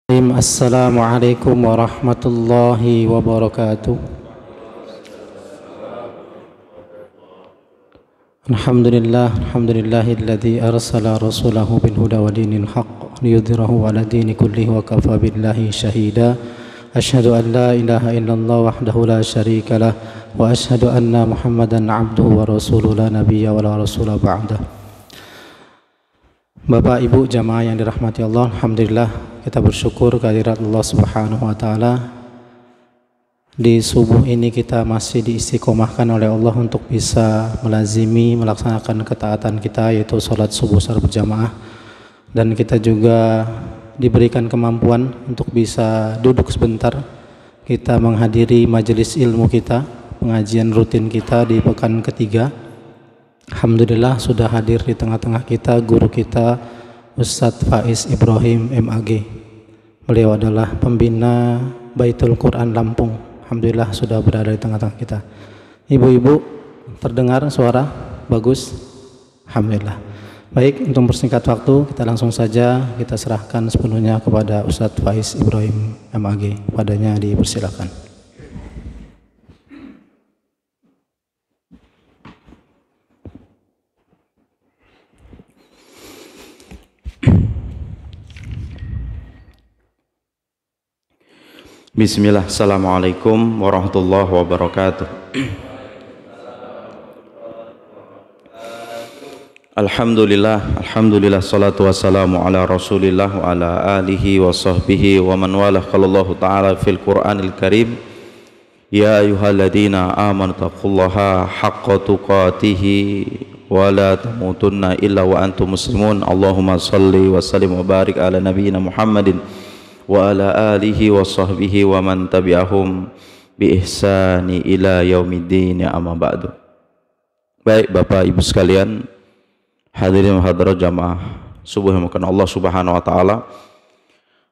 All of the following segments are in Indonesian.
Assalamualaikum warahmatullahi wabarakatuh. Alhamdulillahilladzi arsala rasulahu bil huda wa dinil haqq liyudhhirahu 'ala dini kullihi wa kafa billahi shahida. Asyhadu an la ilaha illallah wahdahu la syarika lah wa asyhadu anna Muhammadan 'abduhu wa rasuluhu la nabiyya wa la rasula ba'dah. Bapak Ibu jamaah yang dirahmati Allah, alhamdulillah kita bersyukur kehadirat Allah Subhanahu wa taala. Di subuh ini kita masih diistiqomahkan oleh Allah untuk bisa melazimi melaksanakan ketaatan kita, yaitu salat subuh secara berjamaah, dan kita juga diberikan kemampuan untuk bisa duduk sebentar kita menghadiri majelis ilmu kita, pengajian rutin kita di pekan ketiga. Alhamdulillah sudah hadir di tengah-tengah kita guru kita Ustadz Faiz Ibrahim MAG. Beliau adalah pembina Baitul Quran Lampung. Alhamdulillah sudah berada di tengah-tengah kita. Ibu-ibu, terdengar suara bagus? Alhamdulillah. Baik, untuk mempersingkat waktu kita langsung saja kita serahkan sepenuhnya kepada Ustadz Faiz Ibrahim MAG. Padanya dipersilakan. Bismillah, assalamualaikum warahmatullahi wabarakatuh. Alhamdulillah, salatu wassalamu ala rasulillah wa ala alihi wa sahbihi wa man walah. Qallallahu ta'ala fil Qur'anil Karim, ya ayyuhalladzina amanu taqullaha haqqa tuqatih wa la tamutunna illa wa antum muslimun. Allahumma salli wa sallim wa barik ala nabiyyina Muhammadin wa ala alihi wa sahbihi wa man tabi'ahum bi ihsani ila yaumiddin, amma ba'du. Baik Bapak Ibu sekalian, hadirin hadirat jamaah subuh yang dimuliakan Allah Subhanahu wa taala.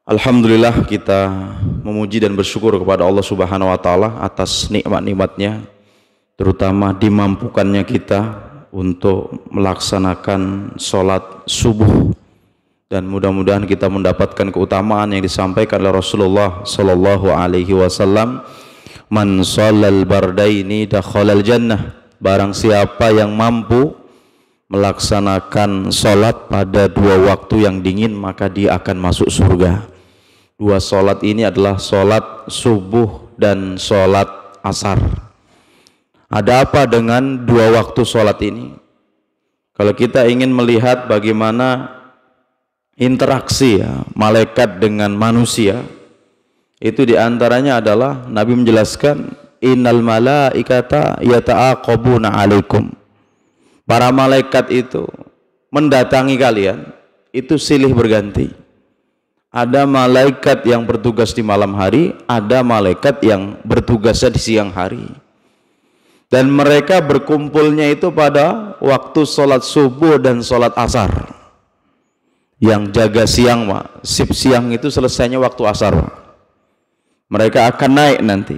Alhamdulillah kita memuji dan bersyukur kepada Allah Subhanahu wa taala atas nikmat-nikmatnya, terutama dimampukannya kita untuk melaksanakan salat subuh. Dan mudah-mudahan kita mendapatkan keutamaan yang disampaikan oleh Rasulullah sallallahu alaihi wasallam, man shallal bardaini dakhalal jannah. Barang siapa yang mampu melaksanakan salat pada dua waktu yang dingin, maka dia akan masuk surga. Dua salat ini adalah salat subuh dan salat asar. Ada apa dengan dua waktu salat ini? Kalau kita ingin melihat bagaimana interaksi malaikat dengan manusia, itu diantaranya adalah Nabi menjelaskan, innal malaikata yata'aqabuna alaikum. Para malaikat itu mendatangi kalian, itu silih berganti. Ada malaikat yang bertugas di malam hari, ada malaikat yang bertugasnya di siang hari. Dan mereka berkumpulnya itu pada waktu sholat subuh dan sholat asar. Yang jaga siang, sip siang itu selesainya waktu asar. Mereka akan naik nanti.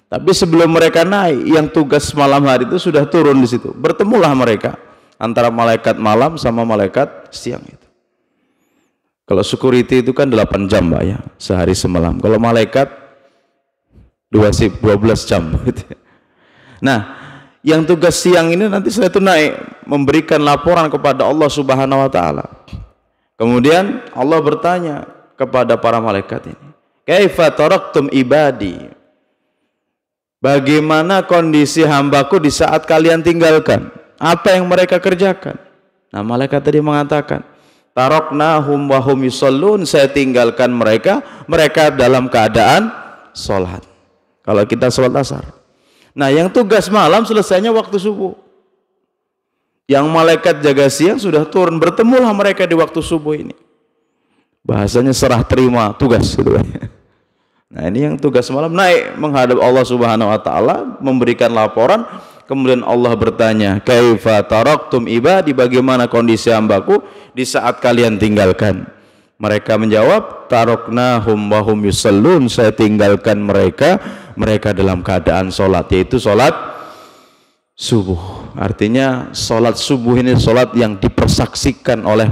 Tapi sebelum mereka naik, yang tugas malam hari itu sudah turun di situ. Bertemulah mereka antara malaikat malam sama malaikat siang itu. Kalau security itu kan 8 jam Pak ya, sehari semalam. Kalau malaikat 2 sip 12 jam gitu. Nah, yang tugas siang ini nanti setelah itu naik memberikan laporan kepada Allah Subhanahu wa taala. Kemudian Allah bertanya kepada para malaikat ini, kaifa taraktum ibadi? Bagaimana kondisi hambaku di saat kalian tinggalkan? Apa yang mereka kerjakan? Nah, malaikat tadi mengatakan, taraknahum wa hum yusallun, saya tinggalkan mereka dalam keadaan salat. Kalau kita salat asar. Nah, yang tugas malam selesainya waktu subuh. Yang malaikat jaga siang sudah turun, bertemulah mereka di waktu subuh ini. Bahasanya serah terima tugas gitu. Nah, ini yang tugas malam naik menghadap Allah Subhanahu wa taala, memberikan laporan. Kemudian Allah bertanya, kaifa taraktum ibadi? Bagaimana kondisi hambaku di saat kalian tinggalkan? Mereka menjawab, taraknahum wa hum yusallun, saya tinggalkan mereka dalam keadaan salat, yaitu salat subuh. Artinya salat subuh ini salat yang dipersaksikan oleh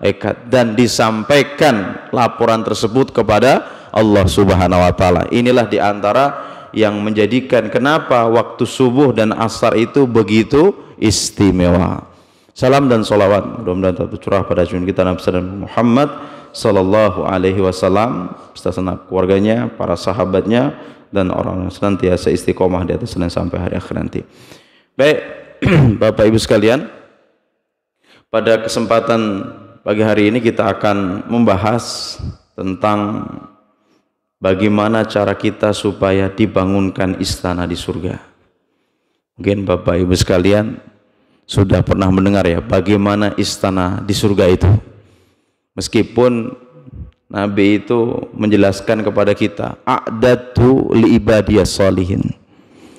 malaikat dan disampaikan laporan tersebut kepada Allah Subhanahu wa taala. Inilah diantara yang menjadikan kenapa waktu subuh dan asar itu begitu istimewa. Salam dan salawat mudah-mudahan tercurah pada junjungan kita Nabi Muhammad sallallahu alaihi wasallam beserta keluarganya, para sahabatnya dan orang yang senantiasa istiqomah di atas sampai hari akhir nanti. Baik, Bapak Ibu sekalian, pada kesempatan pagi hari ini kita akan membahas tentang bagaimana cara kita supaya dibangunkan istana di surga. Mungkin Bapak Ibu sekalian sudah pernah mendengar ya bagaimana istana di surga itu. Meskipun Nabi itu menjelaskan kepada kita, a'dadtu li ibadiyas sholihin.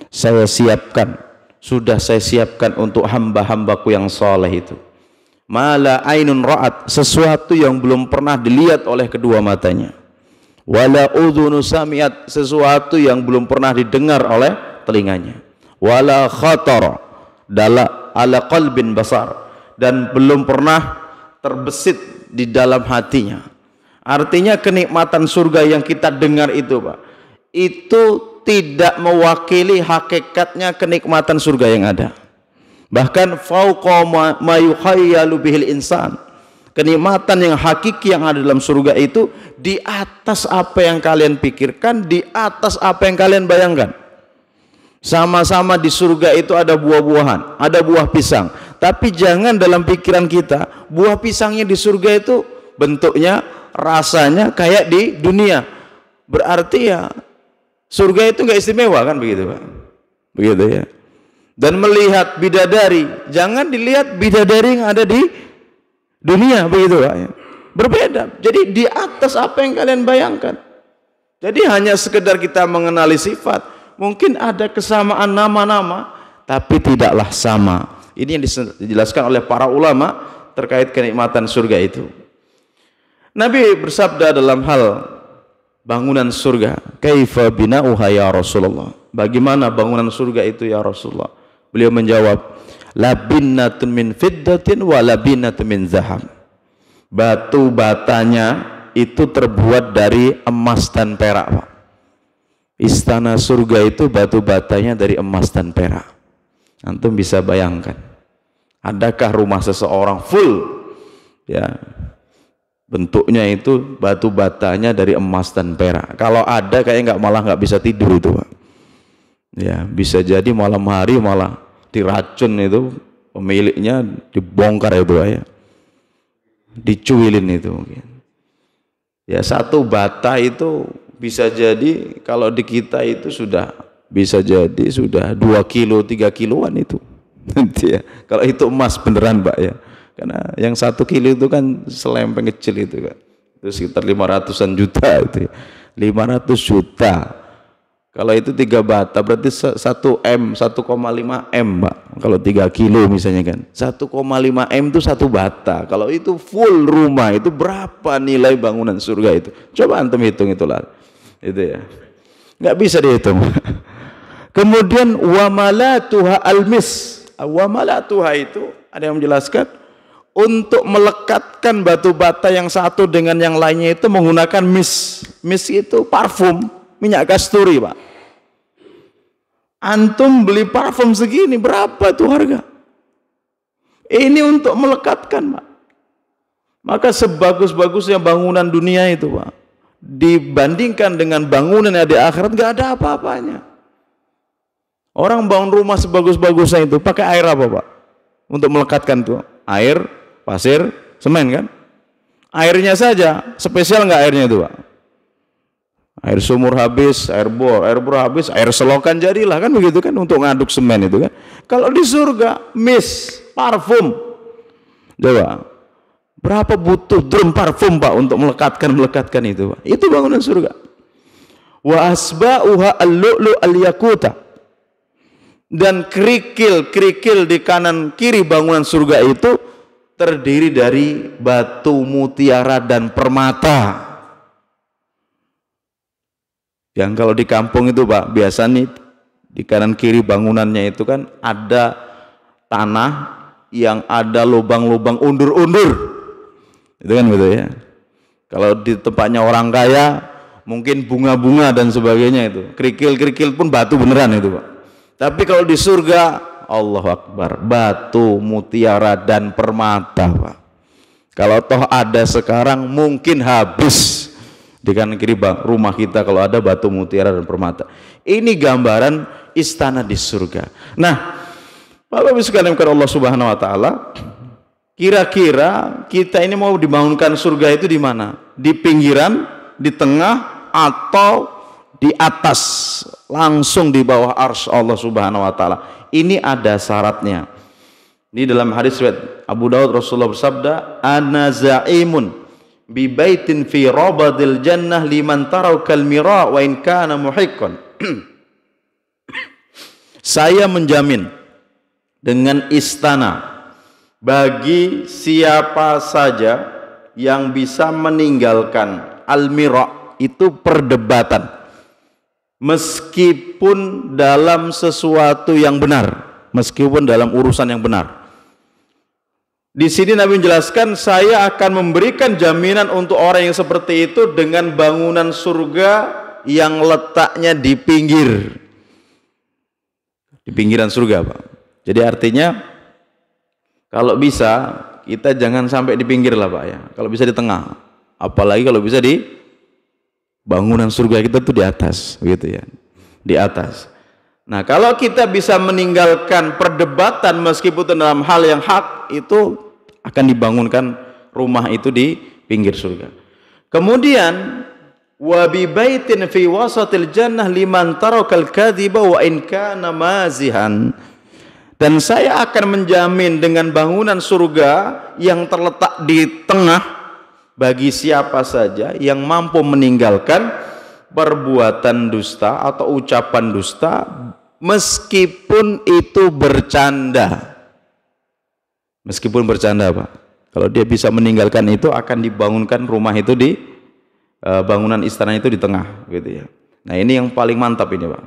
Saya siapkan untuk hamba-hambaku yang soleh itu. Mala ainun ra'at, sesuatu yang belum pernah dilihat oleh kedua matanya. Wala udhunu sami'at, sesuatu yang belum pernah didengar oleh telinganya. Wala khatara ala qalbin basar, dan belum pernah terbesit di dalam hatinya. Artinya kenikmatan surga yang kita dengar itu Pak, itu tidak mewakili hakikatnya kenikmatan surga yang ada. Bahkan fauqa ma yukhayyalu bihil insan, kenikmatan yang hakiki yang ada dalam surga itu di atas apa yang kalian pikirkan, di atas apa yang kalian bayangkan. Sama-sama di surga itu ada buah-buahan, ada buah pisang, tapi jangan dalam pikiran kita buah pisangnya di surga itu bentuknya, rasanya kayak di dunia. Berarti ya surga itu nggak istimewa kan, begitu Pak? Begitu ya. Dan melihat bidadari, jangan dilihat bidadari yang ada di dunia, begitu Pak ya. Berbeda. Jadi di atas apa yang kalian bayangkan. Jadi hanya sekedar kita mengenali sifat, mungkin ada kesamaan nama-nama, tapi tidaklah sama. Ini yang dijelaskan oleh para ulama terkait kenikmatan surga itu. Nabi bersabda dalam hal bangunan surga, kaifa bina'uha ya Rasulullah, bagaimana bangunan surga itu ya Rasulullah? Beliau menjawab, labinnatun min fiddatin wa labinnatun min zahab. Batu batanya itu terbuat dari emas dan perak Pak. Istana surga itu batu batanya dari emas dan perak. Antum bisa bayangkan, adakah rumah seseorang full ya bentuknya itu batu batanya dari emas dan perak? Kalau ada kayaknya malah nggak bisa tidur itu Pak. Ya bisa jadi malam hari malah diracun itu pemiliknya, dibongkar itu Pak ya, dicuilin itu mungkin. Ya satu bata itu bisa jadi kalau di kita itu sudah bisa jadi sudah 2 kilo 3 kiloan itu nanti ya, kalau itu emas beneran Pak ya. Karena yang 1 kilo itu kan selempeng kecil itu kan, itu sekitar 500-an juta itu ya. 500 juta kalau itu 3 bata berarti 1 M, 1,5 M Pak. Kalau 3 kilo misalnya kan 1,5 M itu 1 bata. Kalau itu full rumah itu berapa nilai bangunan surga itu? Coba antum hitung itulah itu ya, nggak bisa dihitung. Kemudian wamalatuha almis, wamalatuha itu ada yang menjelaskan untuk melekatkan batu bata yang satu dengan yang lainnya itu menggunakan mis. Mis itu parfum, minyak kasturi Pak. Antum beli parfum segini berapa tuh harga? Ini untuk melekatkan Pak. Maka sebagus-bagusnya bangunan dunia itu Pak, dibandingkan dengan bangunan yang di akhirat gak ada apa-apanya. Orang bangun rumah sebagus-bagusnya itu pakai air apa Pak? Untuk melekatkan tuh air, pasir, semen kan? Airnya saja spesial nggak airnya itu Pak? Air sumur habis, air bor habis, air selokan jadilah kan, begitu kan, untuk ngaduk semen itu kan. Kalau di surga mis, parfum, coba berapa butuh drum parfum Pak untuk melekatkan itu Pak? Itu bangunan surga. Wa asba'uha al-lu'lu al-yakuta, dan kerikil di kanan kiri bangunan surga itu terdiri dari batu mutiara dan permata. Yang kalau di kampung itu Pak, biasa nih di kanan kiri bangunannya itu kan ada tanah yang ada lubang-lubang undur-undur. Itu kan betul ya. Kalau di tempatnya orang kaya mungkin bunga-bunga dan sebagainya itu. Kerikil-kerikil pun batu beneran itu, Pak. Tapi kalau di surga, Allahu Akbar, batu, mutiara dan permata, Pak. Kalau toh ada sekarang mungkin habis di kanan kiri rumah kita kalau ada batu, mutiara dan permata. Ini gambaran istana di surga. Nah, Bapak Ibu sekalian Allah Subhanahu wa taala, kira-kira kita ini mau dibangunkan surga itu di mana? Di pinggiran, di tengah, atau di atas, langsung di bawah arsy Allah Subhanahu wa taala? Ini ada syaratnya. Ini dalam hadis riwayat Abu Daud, Rasulullah bersabda, "Ana za'imun bi baitin fi rabadil jannah liman tarau kal mira wa in kana muhiqqan." Saya menjamin dengan istana bagi siapa saja yang bisa meninggalkan al-mira, itu perdebatan, meskipun dalam sesuatu yang benar, meskipun dalam urusan yang benar. Di sini Nabi menjelaskan, saya akan memberikan jaminan untuk orang yang seperti itu dengan bangunan surga yang letaknya di pinggiran surga, Pak. Jadi artinya kalau bisa kita jangan sampai di pinggir lah, Pak ya. Kalau bisa di tengah, apalagi kalau bisa di bangunan surga kita tuh di atas, gitu ya, di atas. Nah, kalau kita bisa meninggalkan perdebatan meskipun dalam hal yang hak, itu akan dibangunkan rumah itu di pinggir surga. Kemudian wa bi baitin fi wasatil jannah liman tarakal kadhiba wa in kana mazihan. Dan saya akan menjamin dengan bangunan surga yang terletak di tengah bagi siapa saja yang mampu meninggalkan perbuatan dusta atau ucapan dusta meskipun itu bercanda. Meskipun bercanda, Pak. Kalau dia bisa meninggalkan itu, akan dibangunkan rumah itu di bangunan istana itu di tengah, gitu ya. Nah, ini yang paling mantap ini, Pak.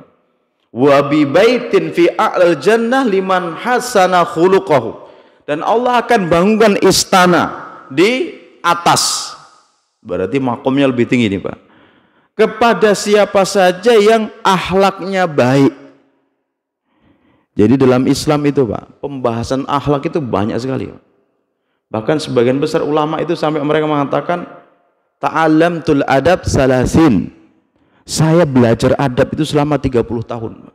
Wa bi baitin fi a'lal jannah liman hasana khuluquhu. Dan Allah akan bangunkan istana di atas. Berarti makomnya lebih tinggi nih, Pak. Kepada siapa saja yang akhlaknya baik. Jadi dalam Islam itu, Pak, pembahasan akhlak itu banyak sekali, Pak. Bahkan sebagian besar ulama itu sampai mereka mengatakan ta'allamtul adab salasin. Saya belajar adab itu selama 30 tahun.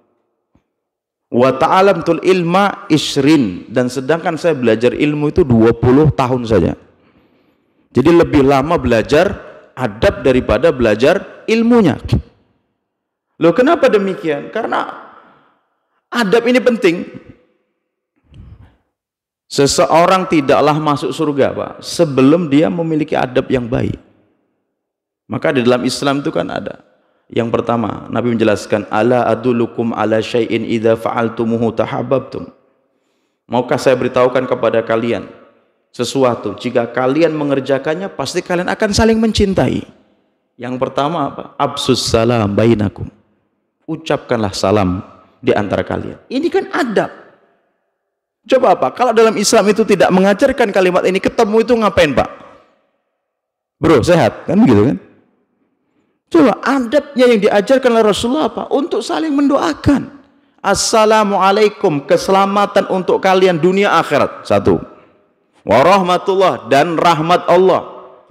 Wa ta'alamtul ilma isrin. Dan sedangkan saya belajar ilmu itu 20 tahun saja. Jadi lebih lama belajar adab daripada belajar ilmunya. Loh, kenapa demikian? Karena adab ini penting. Seseorang tidaklah masuk surga, Pak, sebelum dia memiliki adab yang baik. Maka di dalam Islam itu kan ada. Yang pertama, Nabi menjelaskan, ala adulukum ala syai'in idza fa'altumuhu tahabbabtum. Maukah saya beritahukan kepada kalian sesuatu, jika kalian mengerjakannya pasti kalian akan saling mencintai. Yang pertama apa? Absus salam bainakum. Ucapkanlah salam di antara kalian. Ini kan adab. Coba, Pak, kalau dalam Islam itu tidak mengajarkan kalimat ini, ketemu itu ngapain, Pak? Bro, sehat? Kan begitu kan? Coba adabnya yang diajarkan oleh Rasulullah apa? Untuk saling mendoakan. Assalamualaikum, keselamatan untuk kalian dunia akhirat. Satu. Warahmatullah, dan rahmat Allah.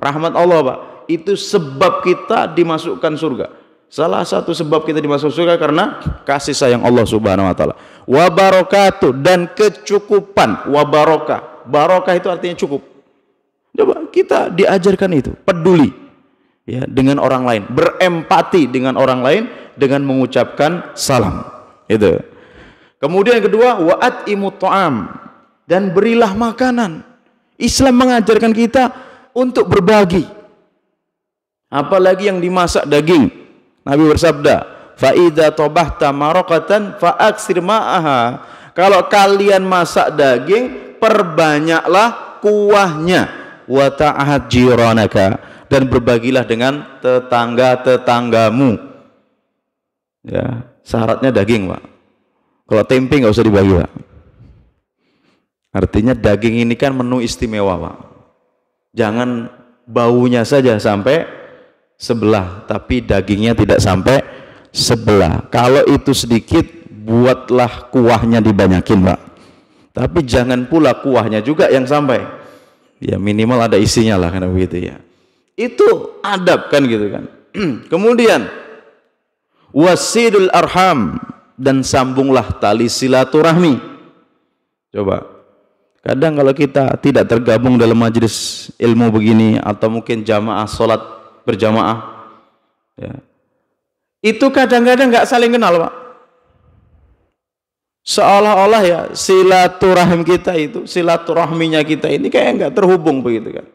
Rahmat Allah, Pak, itu sebab kita dimasukkan surga. Salah satu sebab kita dimasukkan surga karena kasih sayang Allah Subhanahu wa taala. Wa barakatuh, dan kecukupan. Wa barokah. Barokah itu artinya cukup. Coba kita diajarkan itu, peduli ya dengan orang lain, berempati dengan orang lain dengan mengucapkan salam. Itu. Kemudian yang kedua, wa'at imut ta'am, dan berilah makanan. Islam mengajarkan kita untuk berbagi. Apalagi yang dimasak daging. Nabi bersabda, fa idza tabahta maraqatan fa aksir ma'aha. Kalau kalian masak daging, perbanyaklah kuahnya. Wa ta'ahad jiranaka, dan berbagilah dengan tetangga-tetanggamu. Ya, syaratnya daging, Pak. Kalau tempe nggak usah dibagi, Pak. Artinya daging ini kan menu istimewa, Pak. Jangan baunya saja sampai sebelah, tapi dagingnya tidak sampai sebelah. Kalau itu sedikit, buatlah kuahnya dibanyakin, Pak. Tapi jangan pula kuahnya juga yang sampai. Ya minimal ada isinya lah, karena begitu ya. Itu adab kan gitu kan. Kemudian wasidul arham, dan sambunglah tali silaturahmi. Coba, kadang kalau kita tidak tergabung dalam majelis ilmu begini, atau mungkin jamaah sholat berjamaah ya, itu kadang-kadang nggak saling kenal, Pak. Seolah-olah ya silaturahim kita itu, silaturahminya kita ini kayak nggak terhubung begitu kan.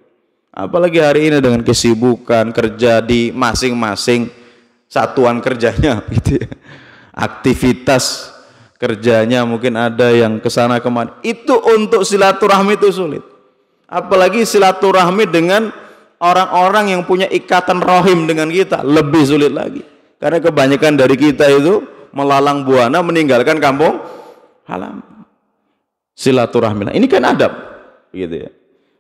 Apalagi hari ini dengan kesibukan kerja di masing-masing satuan kerjanya gitu ya. Aktivitas kerjanya mungkin ada yang kesana kemari, itu untuk silaturahmi itu sulit. Apalagi silaturahmi dengan orang-orang yang punya ikatan rahim dengan kita, lebih sulit lagi. Karena kebanyakan dari kita itu melalang buana meninggalkan kampung halaman. Silaturahmi, ini kan adab gitu ya.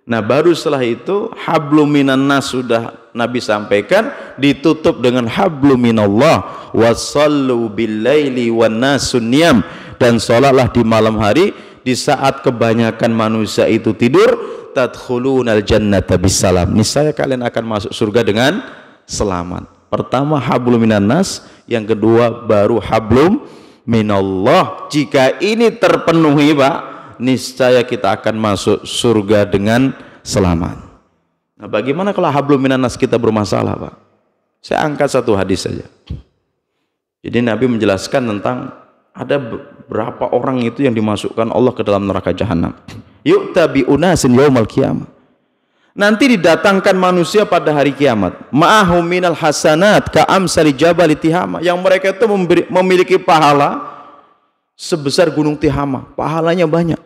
Nah baru setelah itu hablum minan nas sudah Nabi sampaikan, ditutup dengan hablum minallah wasallu billaili wan nasun niyam, dan sholatlah di malam hari di saat kebanyakan manusia itu tidur, tadkhulunal jannata bisalam, niscaya kalian akan masuk surga dengan selamat. Pertama hablum minan nas, yang kedua baru hablum minallah. Jika ini terpenuhi, Pak, niscaya kita akan masuk surga dengan selamat. Nah, bagaimana kalau hablum minan nas kita bermasalah, Pak? Saya angkat satu hadis saja. Jadi Nabi menjelaskan tentang ada berapa orang itu yang dimasukkan Allah ke dalam neraka jahanam. Yu'ta bi unasin yaumal qiyamah. Nanti didatangkan manusia pada hari kiamat, ma'ahum minal hasanat ka'amsali jabal Tihama, yang mereka itu memiliki pahala sebesar gunung Tihama, pahalanya banyak.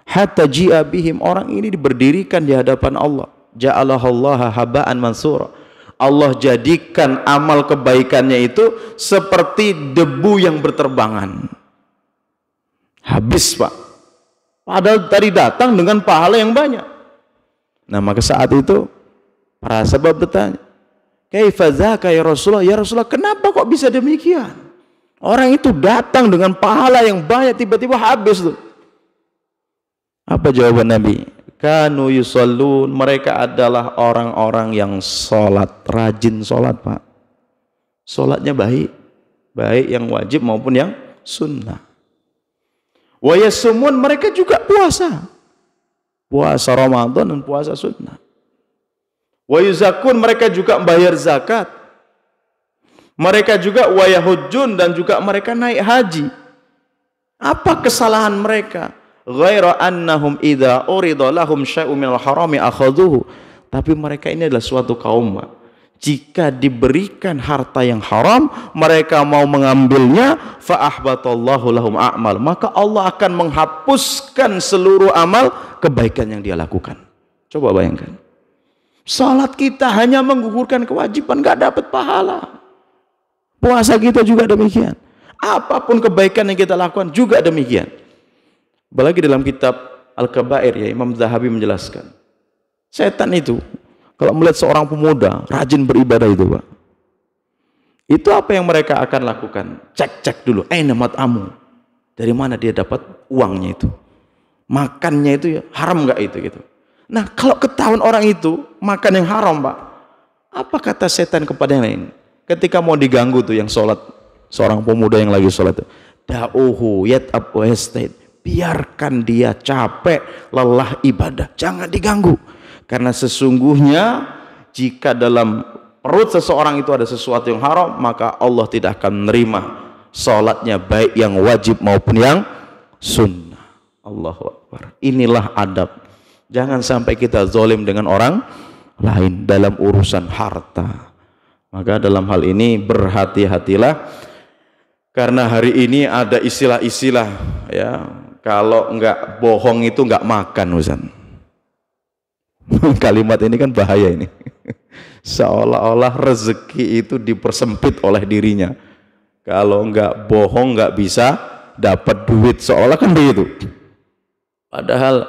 Hatta ji'a bihim, orang ini diberdirikan di hadapan Allah, ja'alahallaha haba'an mansura, Allah jadikan amal kebaikannya itu seperti debu yang berterbangan. Habis, Pak. Padahal tadi datang dengan pahala yang banyak. Nah maka saat itu para sahabat bertanya, kaifa dzaka ya Rasulullah? Ya Rasulullah, kenapa kok bisa demikian? Orang itu datang dengan pahala yang banyak, tiba-tiba habis tuh. Apa jawaban Nabi? Kanu yusallun, mereka adalah orang-orang yang sholat, rajin sholat, Pak. Sholatnya baik, baik yang wajib maupun yang sunnah. Wa yasumun, mereka juga puasa, puasa Ramadan dan puasa sunnah. Wa yuzakun, mereka juga membayar zakat. Mereka juga wa yahujjun, dan juga mereka naik haji. Apa kesalahan mereka? Ghaira annahum idza urida lahum syai'un minal harami akhadhuhu. Tapi mereka ini adalah suatu kaum, jika diberikan harta yang haram, mereka mau mengambilnya, fa ahbatallahu lahum a'mal, maka Allah akan menghapuskan seluruh amal kebaikan yang dia lakukan. Coba bayangkan, salat kita hanya menggugurkan kewajiban, nggak dapat pahala. Puasa kita juga demikian. Apapun kebaikan yang kita lakukan juga demikian. Apalagi dalam kitab Al-Kabair ya, Imam Zahabi menjelaskan, setan itu kalau melihat seorang pemuda rajin beribadah itu, Pak, itu apa yang mereka akan lakukan? Cek dulu, aina mat'amu, dari mana dia dapat uangnya itu, makannya itu ya haram nggak itu gitu. Nah kalau ketahuan orang itu makan yang haram, Pak, apa kata setan kepada yang lain ketika mau diganggu tuh yang sholat, seorang pemuda yang lagi sholat, da'uhu yat'ab wa yastahid, biarkan dia capek lelah ibadah, jangan diganggu. Karena sesungguhnya jika dalam perut seseorang itu ada sesuatu yang haram, maka Allah tidak akan menerima sholatnya, baik yang wajib maupun yang sunnah. Allahu Akbar. Inilah adab. Jangan sampai kita zalim dengan orang lain dalam urusan harta. Maka dalam hal ini berhati-hatilah, karena hari ini ada istilah-istilah ya, kalau enggak bohong itu enggak makan, Ustaz. Kalimat ini kan bahaya ini. Seolah-olah rezeki itu dipersempit oleh dirinya. Kalau enggak bohong enggak bisa dapat duit, seolah kan begitu. Padahal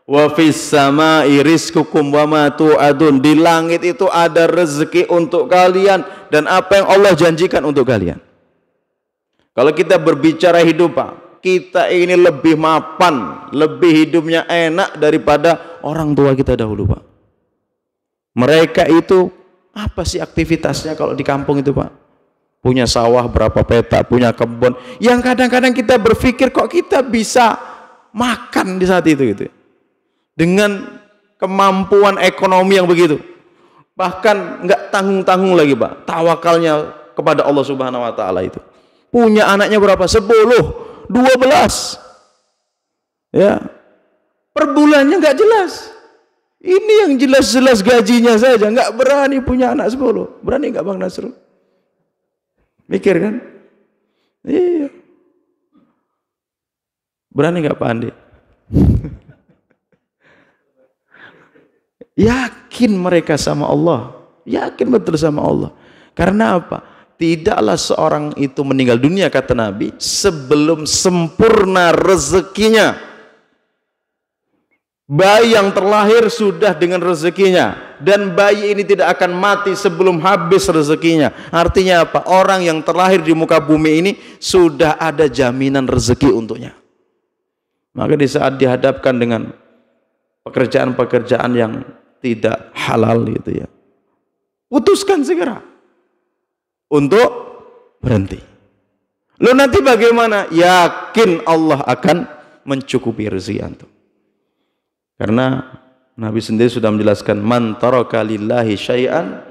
Wa fis samai rizqukum wa ma tu'adun. Di langit itu ada rezeki untuk kalian dan apa yang Allah janjikan untuk kalian. Kalau kita berbicara hidup, Pak, kita ini lebih mapan, lebih hidupnya enak daripada orang tua kita dahulu, Pak. Mereka itu apa sih aktivitasnya kalau di kampung itu, Pak? Punya sawah berapa petak, punya kebun. Yang kadang-kadang kita berpikir kok kita bisa makan di saat itu gitu. Dengan kemampuan ekonomi yang begitu. Bahkan nggak tanggung-tanggung lagi, Pak. Tawakalnya kepada Allah Subhanahu wa taala itu. Punya anaknya berapa? 10, 12. Ya. Per bulannya nggak jelas. Ini yang jelas-jelas gajinya saja nggak berani punya anak 10. Berani nggak Bang Nasrul? Mikir kan? Iya. Berani nggak Pak Andi? Yakin mereka sama Allah. Yakin betul sama Allah. Karena apa? Tidaklah seorang itu meninggal dunia, kata Nabi, sebelum sempurna rezekinya. Bayi yang terlahir sudah dengan rezekinya, dan bayi ini tidak akan mati sebelum habis rezekinya. Artinya apa? Orang yang terlahir di muka bumi ini sudah ada jaminan rezeki untuknya. Maka di saat dihadapkan dengan pekerjaan-pekerjaan yang tidak halal gitu ya, putuskan segera untuk berhenti. Lo nanti bagaimana? Yakin Allah akan mencukupi rezeki antum. Karena Nabi sendiri sudah menjelaskan, man taraka lillahi syai'an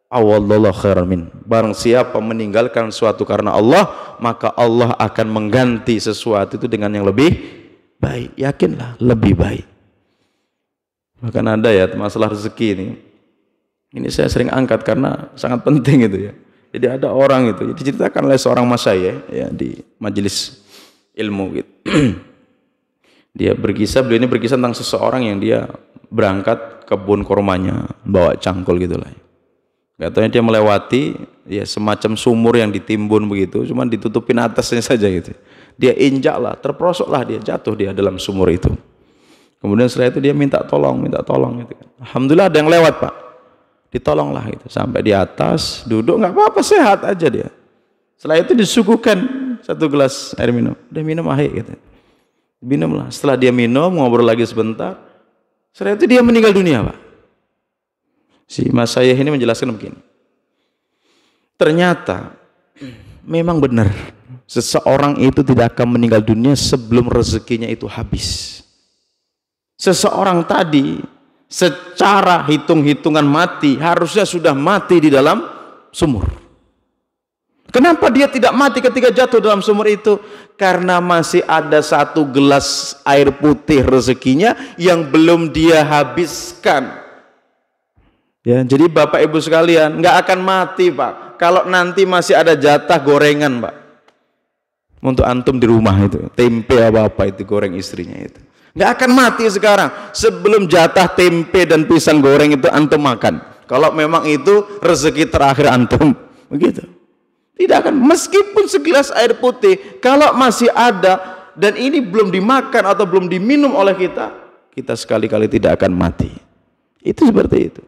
awallahu khairan min. Barang siapa meninggalkan suatu karena Allah, maka Allah akan mengganti sesuatu itu dengan yang lebih baik. Yakinlah, lebih baik. Bahkan ada ya masalah rezeki ini. Ini saya sering angkat karena sangat penting itu ya. Jadi ada orang itu diceritakan oleh seorang masyayikh ya di majelis ilmu gitu. Beliau ini berkisah tentang seseorang yang dia berangkat kebun kurmanya bawa cangkul gitulah. Gak taunya dia melewati ya semacam sumur yang ditimbun begitu, cuman ditutupin atasnya saja gitu. Dia injaklah, terperosoklah dia, jatuh dia dalam sumur itu. Kemudian setelah itu dia minta tolong gitu. Alhamdulillah ada yang lewat, Pak. Ditolonglah gitu sampai di atas, duduk nggak apa-apa, sehat aja dia. Setelah itu disuguhkan satu gelas air minum, udah minum air gitu. Minumlah. Setelah dia minum, ngobrol lagi sebentar. Setelah itu dia meninggal dunia, Pak. Si Mas saya ini menjelaskan begini. Ternyata memang benar seseorang itu tidak akan meninggal dunia sebelum rezekinya itu habis. Seseorang tadi secara hitung-hitungan mati harusnya sudah mati di dalam sumur. Kenapa dia tidak mati ketika jatuh dalam sumur itu? Karena masih ada satu gelas air putih rezekinya yang belum dia habiskan. Ya, jadi Bapak Ibu sekalian, nggak akan mati, Pak, kalau nanti masih ada jatah gorengan, Pak, untuk antum di rumah itu, tempe apa itu goreng istrinya itu. Nggak akan mati sekarang sebelum jatah tempe dan pisang goreng itu antum makan. Kalau memang itu rezeki terakhir antum, begitu. Tidak akan, meskipun segelas air putih kalau masih ada dan ini belum dimakan atau belum diminum oleh kita, kita sekali-kali tidak akan mati. Itu seperti itu.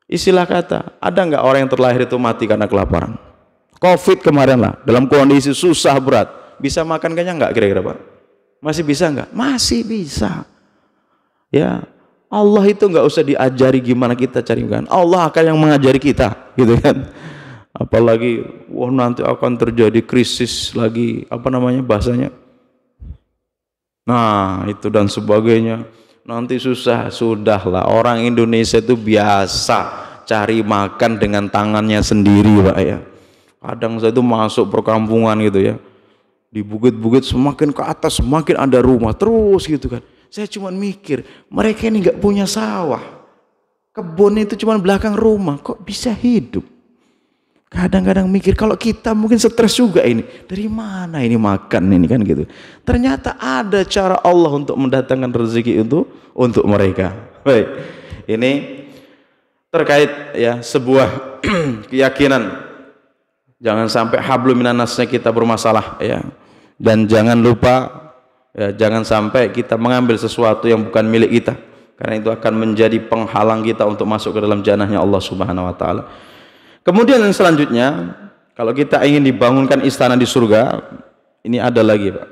Istilah kata, ada nggak orang yang terlahir itu mati karena kelaparan? Covid kemarin lah, dalam kondisi susah berat, bisa makan kenyang nggak kira-kira, Pak? Masih bisa nggak? Masih bisa. Ya, Allah itu nggak usah diajari gimana kita cari makan. Allah akan yang mengajari kita, gitu kan? Apalagi, wah nanti akan terjadi krisis lagi, apa namanya bahasanya? Nah, itu dan sebagainya. Nanti susah, sudahlah. Orang Indonesia itu biasa cari makan dengan tangannya sendiri, Pak ya. Kadang saya itu masuk perkampungan gitu ya. Di bukit-bukit semakin ke atas semakin ada rumah terus gitu kan. Saya cuma mikir, mereka ini nggak punya sawah, kebun itu cuma belakang rumah, kok bisa hidup? Kadang-kadang mikir kalau kita mungkin stres juga ini, dari mana ini makan ini kan gitu. Ternyata ada cara Allah untuk mendatangkan rezeki untuk mereka. Baik, ini terkait ya sebuah keyakinan. Jangan sampai hablum minannasnya kita bermasalah ya. Dan jangan lupa Ya, jangan sampai kita mengambil sesuatu yang bukan milik kita, karena itu akan menjadi penghalang kita untuk masuk ke dalam jannahnya Allah Subhanahu wa taala. Kemudian yang selanjutnya, kalau kita ingin dibangunkan istana di surga, ini ada lagi, Pak.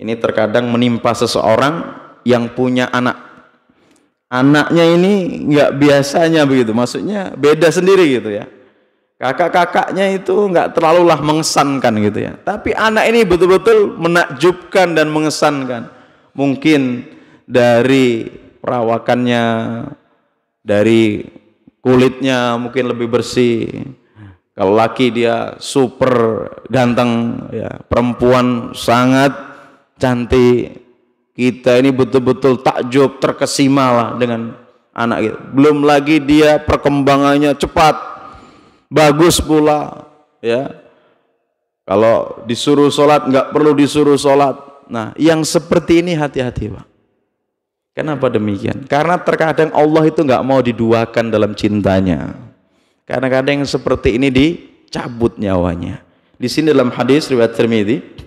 Ini terkadang menimpa seseorang yang punya anak. Anaknya ini nggak biasanya begitu, maksudnya beda sendiri gitu ya. Kakak-kakaknya itu nggak terlalulah mengesankan gitu ya. Tapi anak ini betul-betul menakjubkan dan mengesankan. Mungkin dari perawakannya, dari kulitnya mungkin lebih bersih. Kalau laki dia super ganteng, ya, perempuan sangat cantik. Kita ini betul-betul takjub, terkesima lah dengan anak kita. Belum lagi dia perkembangannya cepat, bagus pula, ya. Kalau disuruh sholat nggak perlu disuruh sholat. Nah, yang seperti ini hati-hati, Pak. Kenapa demikian? Karena terkadang Allah itu nggak mau diduakan dalam cintanya. Kadang-kadang yang seperti ini dicabut nyawanya. Di sini dalam hadis riwayat Tirmidzi,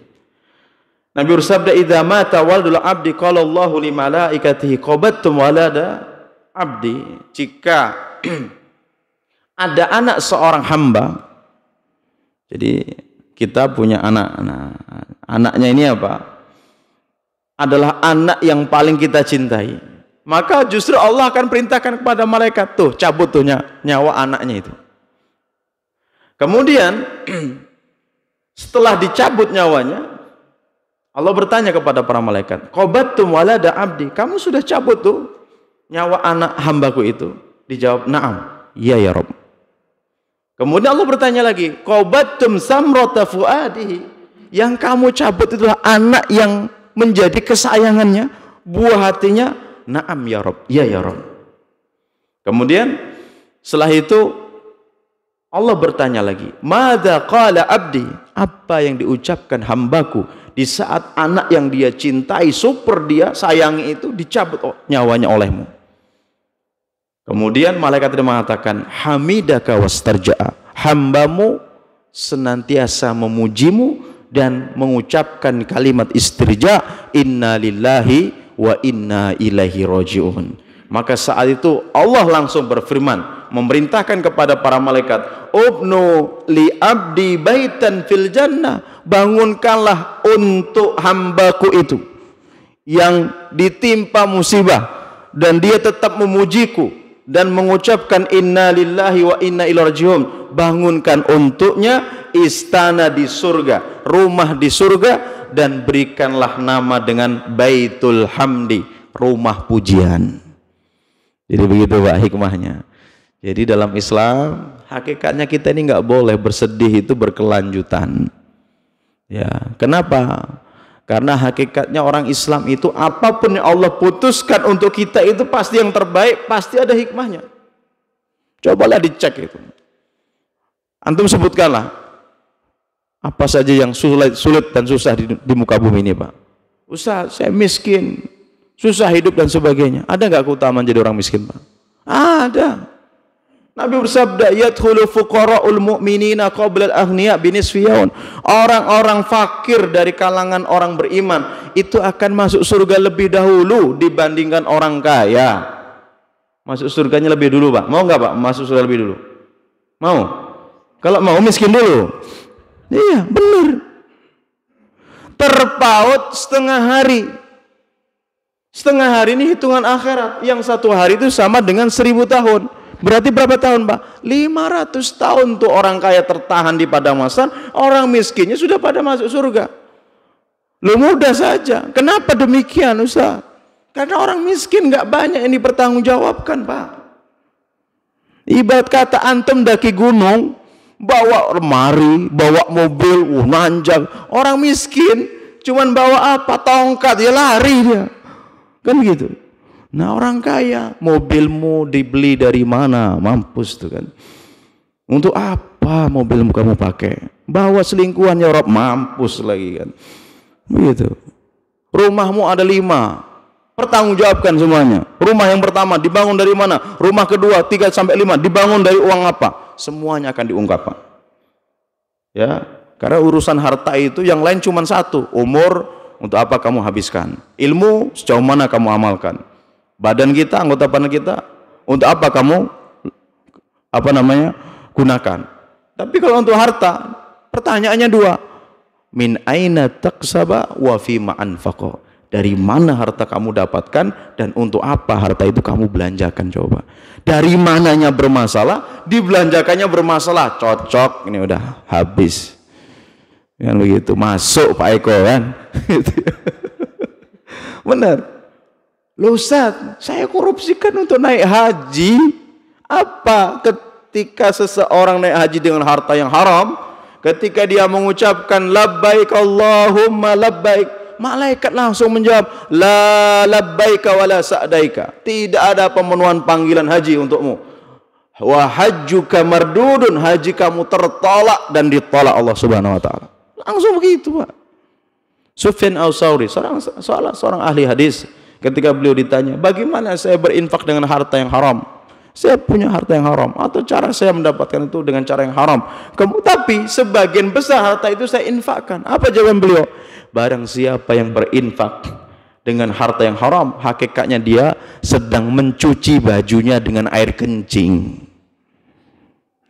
Nabi bersabda, "Idza mata waladul abdi qala Allahu li malaikatihi qabattum walada abdi." Jika ada anak seorang hamba, jadi kita punya anak. Nah, anaknya ini apa? Adalah anak yang paling kita cintai. Maka justru Allah akan perintahkan kepada malaikat, tuh cabut tuh nyawa anaknya itu. Kemudian setelah dicabut nyawanya, Allah bertanya kepada para malaikat, qabattum walada abdi, kamu sudah cabut tuh nyawa anak hambaku itu? Dijawab, na'am, iya ya Rabb. Kemudian Allah bertanya lagi, qabattum samrata fuadihi, yang kamu cabut itulah anak yang menjadi kesayangannya, buah hatinya? Na'am ya Rabb, iya ya Rabb. Kemudian setelah itu Allah bertanya lagi, madza qala abdi, apa yang diucapkan hambaku di saat anak yang dia cintai, super dia sayangi itu dicabut nyawanya olehmu. Kemudian malaikat itu mengatakan, hamidaka wastarja'a, hambamu senantiasa memujimu dan mengucapkan kalimat istirja, inna lillahi wa inna ilaihi raji'un. Maka saat itu Allah langsung berfirman, memerintahkan kepada para malaikat, ubnu li abdi baitan fil jannah, bangunkanlah untuk hambaku itu yang ditimpa musibah dan dia tetap memujiku dan mengucapkan inna lillahi wa inna ilaihi raji'un, bangunkan untuknya istana di surga, rumah di surga, dan berikanlah nama dengan Baitul Hamdi, rumah pujian. Jadi begitu Pak hikmahnya. Jadi dalam Islam hakikatnya kita ini nggak boleh bersedih itu berkelanjutan. Ya, kenapa? Karena hakikatnya orang Islam itu apapun yang Allah putuskan untuk kita itu pasti yang terbaik, pasti ada hikmahnya. Cobalah dicek itu. Antum sebutkanlah apa saja yang sulit dan susah di muka bumi ini, Pak. Ustaz, saya miskin, susah hidup dan sebagainya. Ada nggak keutamaan jadi orang miskin, Pak? Ada. Nabi bersabda, yadkhulu fuqara'ul mu'minina qabla al-aghniya binisfi yaun. Orang-orang fakir dari kalangan orang beriman itu akan masuk surga lebih dahulu dibandingkan orang kaya. Masuk surganya lebih dulu, Pak. Mau nggak, Pak? Masuk surga lebih dulu? Mau? Kalau mau miskin dulu. Iya, benar. Terpaut setengah hari. Setengah hari ini hitungan akhirat. Yang satu hari itu sama dengan 1000 tahun. Berarti berapa tahun, Pak? 500 tahun tuh orang kaya tertahan di padang mahsyar, orang miskinnya sudah pada masuk surga. Lu mudah saja. Kenapa demikian, Ustaz? Karena orang miskin nggak banyak yang dipertanggungjawabkan, Pak. Ibarat kata antum daki gunung, bawa lemari, bawa mobil, nanjak. Orang miskin cuman bawa apa? Tongkat, ya lari dia. Kan begitu. Nah orang kaya, mobilmu dibeli dari mana? Mampus tuh kan. Untuk apa mobilmu kamu pakai? Bawa selingkuhan ya Rob, mampus lagi kan. Begitu. Rumahmu ada 5, pertanggungjawabkan semuanya. Rumah yang pertama dibangun dari mana? Rumah kedua 3 sampai 5 dibangun dari uang apa? Semuanya akan diungkap, Pak. Ya, karena urusan harta itu yang lain cuma satu, umur, untuk apa kamu habiskan? Ilmu sejauh mana kamu amalkan? Badan kita, anggota badan kita, untuk apa kamu gunakan? Tapi kalau untuk harta, pertanyaannya dua. Min aina taksaba wa fima anfaqa. Dari mana harta kamu dapatkan dan untuk apa harta itu kamu belanjakan? Coba. Dari mananya bermasalah, dibelanjakannya bermasalah. Cocok, ini udah habis. Kan begitu, masuk Pak Eko kan. Benar. Loh Ustaz, saya korupsikan untuk naik haji. Apa ketika seseorang naik haji dengan harta yang haram, ketika dia mengucapkan labbaik Allahumma labbaik, malaikat langsung menjawab la labbaika wala sa'daika, tidak ada pemenuhan panggilan haji untukmu. Wa hajjuka mardudun, haji kamu tertolak dan ditolak Allah Subhanahu wa taala. Langsung begitu, Pak. Sufyan Ats-Tsauri, seorang ahli hadis, ketika beliau ditanya, bagaimana saya berinfak dengan harta yang haram? Saya punya harta yang haram, atau cara saya mendapatkan itu dengan cara yang haram. Tapi sebagian besar harta itu saya infakkan. Apa jawaban beliau? Barang siapa yang berinfak dengan harta yang haram, hakikatnya dia sedang mencuci bajunya dengan air kencing.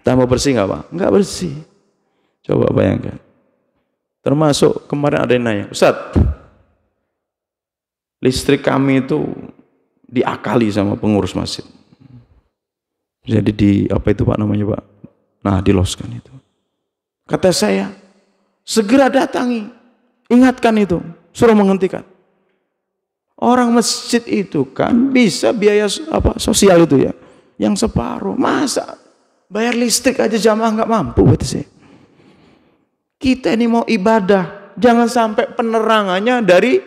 Tambah bersih nggak Pak? Nggak bersih. Coba bayangkan. Termasuk kemarin ada yang nanya, Ustaz, listrik kami itu diakali sama pengurus masjid. Jadi apa itu Pak namanya Pak? Nah, diloskan itu. Kata saya, segera datangi, ingatkan itu, suruh menghentikan. Orang masjid itu kan bisa biaya sosial itu ya, yang separuh. Masa bayar listrik aja jamaah nggak mampu, kata saya. Kita ini mau ibadah, jangan sampai penerangannya dari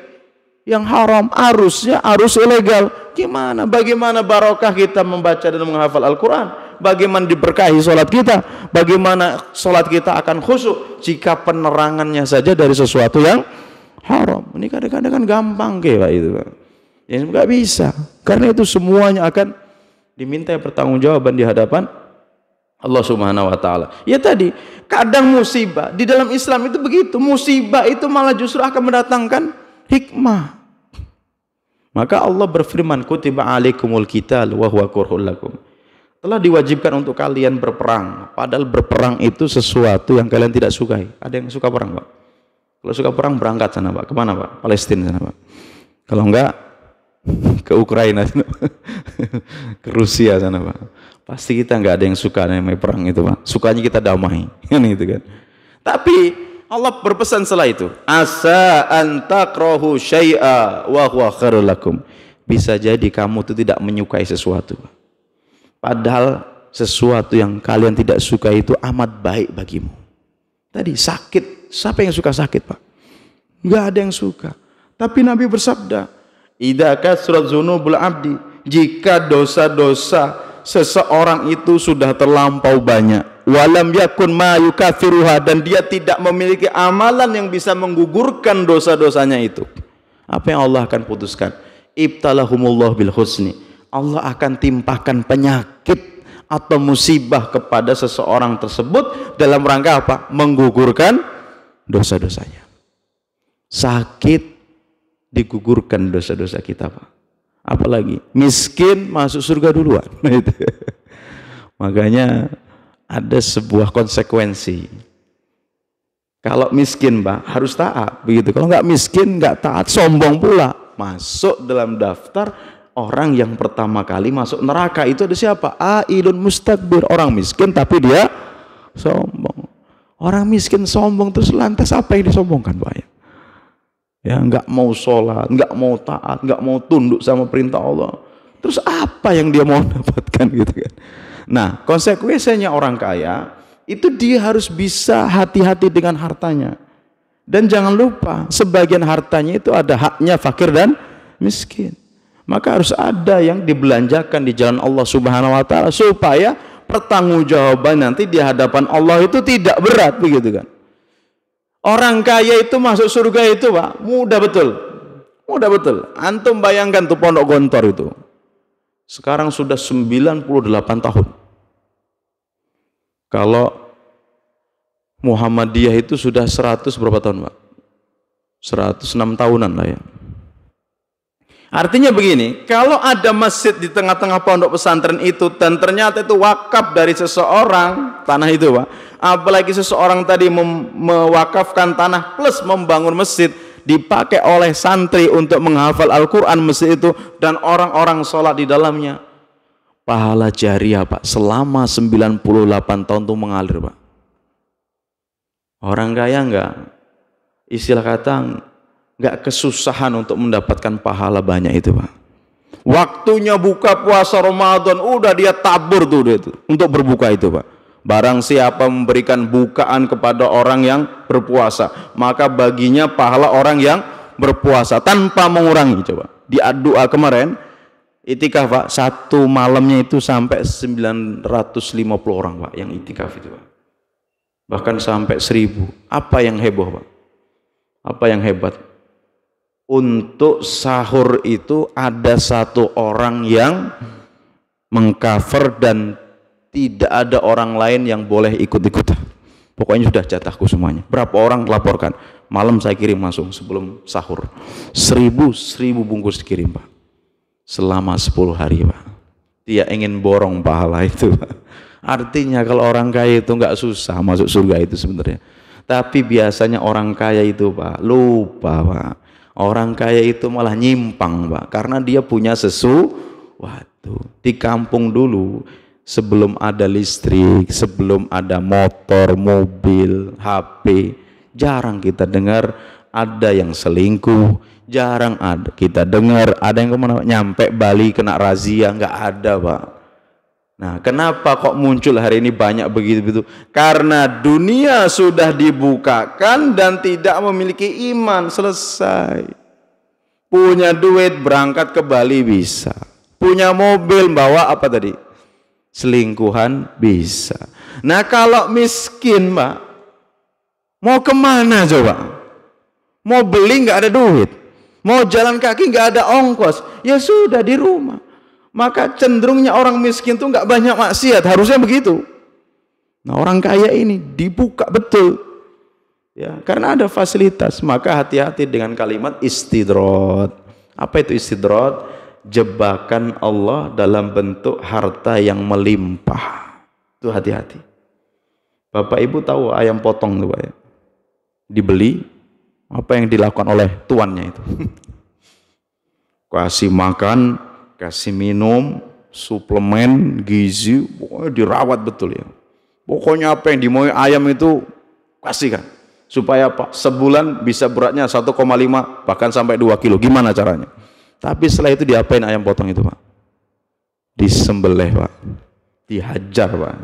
yang haram, arusnya arus ilegal. Gimana? Bagaimana barokah kita membaca dan menghafal Al-Quran? Bagaimana diberkahi sholat kita? Bagaimana sholat kita akan khusyuk jika penerangannya saja dari sesuatu yang haram? Ini kadang-kadang kan gampang kayak itu, Pak. Ya nggak bisa. Karena itu semuanya akan diminta pertanggungjawaban di hadapan Allah Subhanahu wa taala. Ya tadi, kadang musibah di dalam Islam itu begitu. Musibah itu malah justru akan mendatangkan hikmah. Maka Allah berfirman, kutiba alaikumul qital wa huwa kurhul lakum. Telah diwajibkan untuk kalian berperang, padahal berperang itu sesuatu yang kalian tidak sukai. Ada yang suka perang, Pak? Kalau suka perang berangkat sana, Pak. Kemana, Pak? Palestina sana, Pak. Kalau enggak ke Ukraina sana, ke Rusia sana, Pak. Pasti kita enggak ada yang suka namanya perang itu, Pak. Sukanya kita damai, kan gitu kan. Tapi Allah berpesan setelah itu, asa an takrahu syai'a wa huwa khairul lakum. Bisa jadi kamu itu tidak menyukai sesuatu, padahal sesuatu yang kalian tidak suka itu amat baik bagimu. Tadi sakit, siapa yang suka sakit, Pak? Enggak ada yang suka. Tapi Nabi bersabda, idza kasrat dzunubul abdi, jika dosa-dosa seseorang itu sudah terlampau banyak, walam yakun ma yukafiruha, dan dia tidak memiliki amalan yang bisa menggugurkan dosa-dosanya itu, apa yang Allah akan putuskan? Ibtalahumullah bil husni, Allah akan timpakan penyakit atau musibah kepada seseorang tersebut dalam rangka apa? Menggugurkan dosa-dosanya. Sakit digugurkan dosa-dosa kita, Pak. Apalagi miskin masuk surga duluan. Makanya ada sebuah konsekuensi. Kalau miskin, Pak, harus taat, begitu. Kalau nggak miskin, nggak taat, sombong pula, masuk dalam daftar orang yang pertama kali masuk neraka. Itu ada siapa? Ailun mustakbir, orang miskin tapi dia sombong. Orang miskin sombong, terus lantas apa yang disombongkan, Pak? Ya, nggak mau sholat, nggak mau taat, nggak mau tunduk sama perintah Allah. Terus apa yang dia mau dapatkan, gitu kan? Nah, konsekuensinya orang kaya itu dia harus bisa hati-hati dengan hartanya. Dan jangan lupa, sebagian hartanya itu ada haknya fakir dan miskin. Maka harus ada yang dibelanjakan di jalan Allah Subhanahu wa taala supaya pertanggungjawaban nanti di hadapan Allah itu tidak berat, begitu kan? Orang kaya itu masuk surga itu, Pak, mudah betul. Mudah betul. Antum bayangkan tuh Pondok Gontor itu. Sekarang sudah 98 tahun. Kalau Muhammadiyah itu sudah 100 berapa tahun, Pak? 106 tahunan lah ya. Artinya begini, kalau ada masjid di tengah-tengah pondok pesantren itu dan ternyata itu wakaf dari seseorang, tanah itu Pak, apalagi seseorang tadi mewakafkan tanah plus membangun masjid, dipakai oleh santri untuk menghafal Al-Quran masjid itu, dan orang-orang sholat di dalamnya, pahala jariah Pak, selama 98 tahun itu mengalir Pak. Orang kaya enggak, istilah kata nggak kesusahan untuk mendapatkan pahala banyak itu Pak. Waktunya buka puasa Ramadan udah dia tabur tuh dia tuh, untuk berbuka itu Pak. Barang siapa memberikan bukaan kepada orang yang berpuasa, maka baginya pahala orang yang berpuasa tanpa mengurangi. Coba di doa kemarin itikaf Pak, satu malamnya itu sampai 950 orang Pak yang itikaf itu Pak. Bahkan sampai 1000. Apa yang heboh Pak? Apa yang hebat? Untuk sahur itu ada satu orang yang mengcover dan tidak ada orang lain yang boleh ikut-ikutan. Pokoknya sudah jatahku semuanya. Berapa orang laporkan? Malam saya kirim langsung sebelum sahur. 1000 bungkus dikirim Pak. Selama 10 hari Pak. Dia ingin borong pahala itu Pak. Artinya kalau orang kaya itu nggak susah masuk surga itu sebenarnya. Tapi biasanya orang kaya itu Pak lupa Pak. Orang kaya itu malah nyimpang Pak, karena dia punya sesuatu. Di kampung dulu sebelum ada listrik, sebelum ada motor, mobil, HP, jarang kita dengar ada yang selingkuh, jarang ada kita dengar ada yang kemana nyampe Bali kena razia, nggak ada Pak. Nah, kenapa kok muncul hari ini banyak begitu-begitu? Karena dunia sudah dibukakan dan tidak memiliki iman, selesai. Punya duit berangkat ke Bali bisa. Punya mobil bawa apa tadi? Selingkuhan bisa. Nah, kalau miskin, Pak, mau kemana coba? Mau beli nggak ada duit. Mau jalan kaki nggak ada ongkos. Ya sudah di rumah. Maka cenderungnya orang miskin tuh nggak banyak maksiat, harusnya begitu. Nah, orang kaya ini dibuka betul, ya, karena ada fasilitas. Maka hati-hati dengan kalimat istidrot. Apa itu istidrot? Jebakan Allah dalam bentuk harta yang melimpah. Itu hati-hati. Bapak Ibu tahu ayam potong tuh Pak ya? Dibeli, apa yang dilakukan oleh tuannya itu? Kasih makan, kasih minum, suplemen, gizi, pokoknya dirawat betul ya. Pokoknya apa yang dimau ayam itu kasihkan. Supaya apa? Sebulan bisa beratnya 1,5 bahkan sampai 2 kilo. Gimana caranya? Tapi setelah itu diapain ayam potong itu Pak? Disembelih Pak. Dihajar Pak.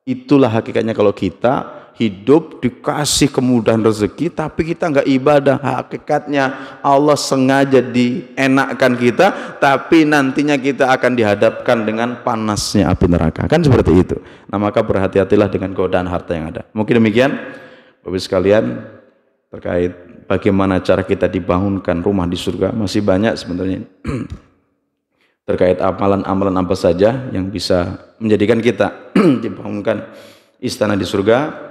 Itulah hakikatnya kalau kita hidup dikasih kemudahan rezeki tapi kita nggak ibadah. Hakikatnya Allah sengaja dienakkan kita, tapi nantinya kita akan dihadapkan dengan panasnya api neraka, kan seperti itu. Nah, maka berhati-hatilah dengan godaan harta yang ada. Mungkin demikian Bapak sekalian terkait bagaimana cara kita dibangunkan rumah di surga. Masih banyak sebenarnya terkait amalan-amalan apa saja yang bisa menjadikan kita dibangunkan istana di surga.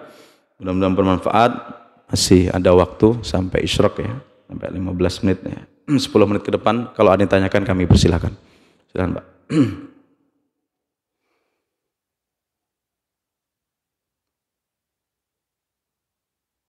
Mudah-mudahan bermanfaat. Masih ada waktu sampai isyraq ya, sampai 15 menit ya. 10 menit ke depan kalau ada yang tanyakan kami persilahkan. Silakan Pak.